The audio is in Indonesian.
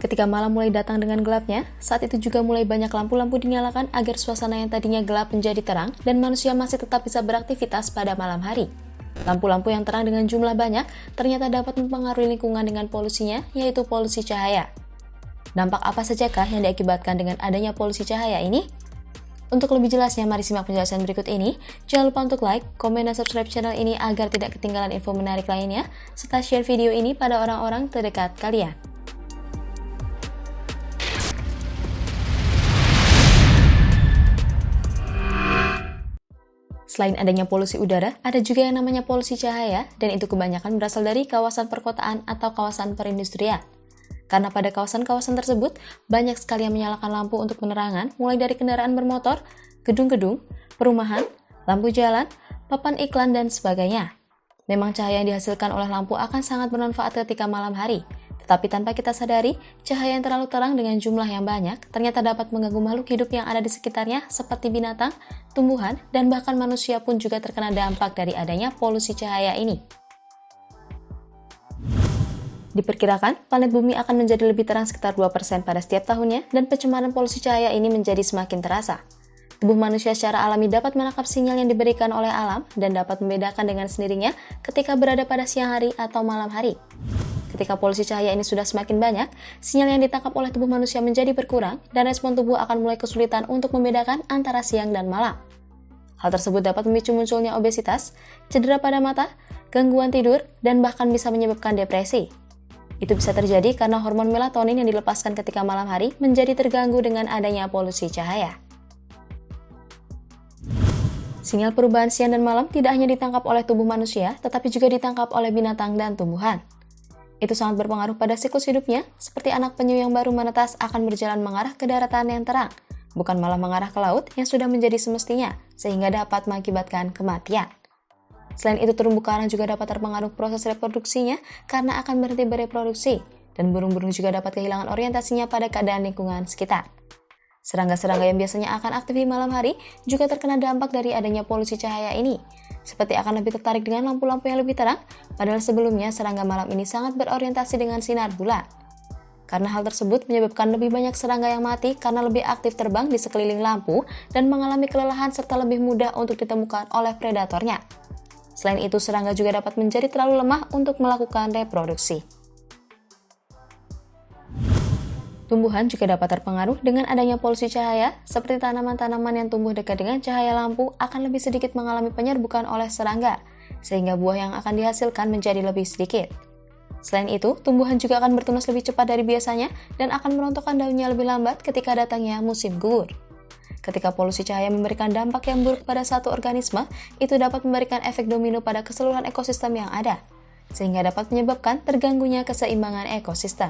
Ketika malam mulai datang dengan gelapnya, saat itu juga mulai banyak lampu-lampu dinyalakan agar suasana yang tadinya gelap menjadi terang dan manusia masih tetap bisa beraktivitas pada malam hari. Lampu-lampu yang terang dengan jumlah banyak ternyata dapat mempengaruhi lingkungan dengan polusinya, yaitu polusi cahaya. Dampak apa sajakah yang diakibatkan dengan adanya polusi cahaya ini? Untuk lebih jelasnya, mari simak penjelasan berikut ini. Jangan lupa untuk like, komen, dan subscribe channel ini agar tidak ketinggalan info menarik lainnya, serta share video ini pada orang-orang terdekat kalian. Selain adanya polusi udara, ada juga yang namanya polusi cahaya, dan itu kebanyakan berasal dari kawasan perkotaan atau kawasan perindustrian. Karena pada kawasan-kawasan tersebut, banyak sekali yang menyalakan lampu untuk penerangan, mulai dari kendaraan bermotor, gedung-gedung, perumahan, lampu jalan, papan iklan, dan sebagainya. Memang cahaya yang dihasilkan oleh lampu akan sangat bermanfaat ketika malam hari, tetapi tanpa kita sadari, cahaya yang terlalu terang dengan jumlah yang banyak ternyata dapat mengganggu makhluk hidup yang ada di sekitarnya seperti binatang, tumbuhan, dan bahkan manusia pun juga terkena dampak dari adanya polusi cahaya ini. Diperkirakan, planet bumi akan menjadi lebih terang sekitar 2% pada setiap tahunnya dan pencemaran polusi cahaya ini menjadi semakin terasa. Tubuh manusia secara alami dapat menangkap sinyal yang diberikan oleh alam dan dapat membedakan dengan sendirinya ketika berada pada siang hari atau malam hari. Ketika polusi cahaya ini sudah semakin banyak, sinyal yang ditangkap oleh tubuh manusia menjadi berkurang dan respon tubuh akan mulai kesulitan untuk membedakan antara siang dan malam. Hal tersebut dapat memicu munculnya obesitas, cedera pada mata, gangguan tidur, dan bahkan bisa menyebabkan depresi. Itu bisa terjadi karena hormon melatonin yang dilepaskan ketika malam hari menjadi terganggu dengan adanya polusi cahaya. Sinyal perubahan siang dan malam tidak hanya ditangkap oleh tubuh manusia, tetapi juga ditangkap oleh binatang dan tumbuhan. Itu sangat berpengaruh pada siklus hidupnya, seperti anak penyu yang baru menetas akan berjalan mengarah ke daratan yang terang, bukan malah mengarah ke laut yang sudah menjadi semestinya, sehingga dapat mengakibatkan kematian. Selain itu, terumbu karang juga dapat terpengaruh proses reproduksinya karena akan berhenti bereproduksi, dan burung-burung juga dapat kehilangan orientasinya pada keadaan lingkungan sekitar. Serangga-serangga yang biasanya akan aktif di malam hari juga terkena dampak dari adanya polusi cahaya ini, seperti akan lebih tertarik dengan lampu-lampu yang lebih terang, padahal sebelumnya serangga malam ini sangat berorientasi dengan sinar bulan. Karena hal tersebut menyebabkan lebih banyak serangga yang mati karena lebih aktif terbang di sekeliling lampu dan mengalami kelelahan serta lebih mudah untuk ditemukan oleh predatornya. Selain itu, serangga juga dapat menjadi terlalu lemah untuk melakukan reproduksi. Tumbuhan juga dapat terpengaruh dengan adanya polusi cahaya, seperti tanaman-tanaman yang tumbuh dekat dengan cahaya lampu akan lebih sedikit mengalami penyerbukan oleh serangga, sehingga buah yang akan dihasilkan menjadi lebih sedikit. Selain itu, tumbuhan juga akan bertunas lebih cepat dari biasanya dan akan merontokkan daunnya lebih lambat ketika datangnya musim gugur. Ketika polusi cahaya memberikan dampak yang buruk pada satu organisme, itu dapat memberikan efek domino pada keseluruhan ekosistem yang ada, sehingga dapat menyebabkan terganggunya keseimbangan ekosistem.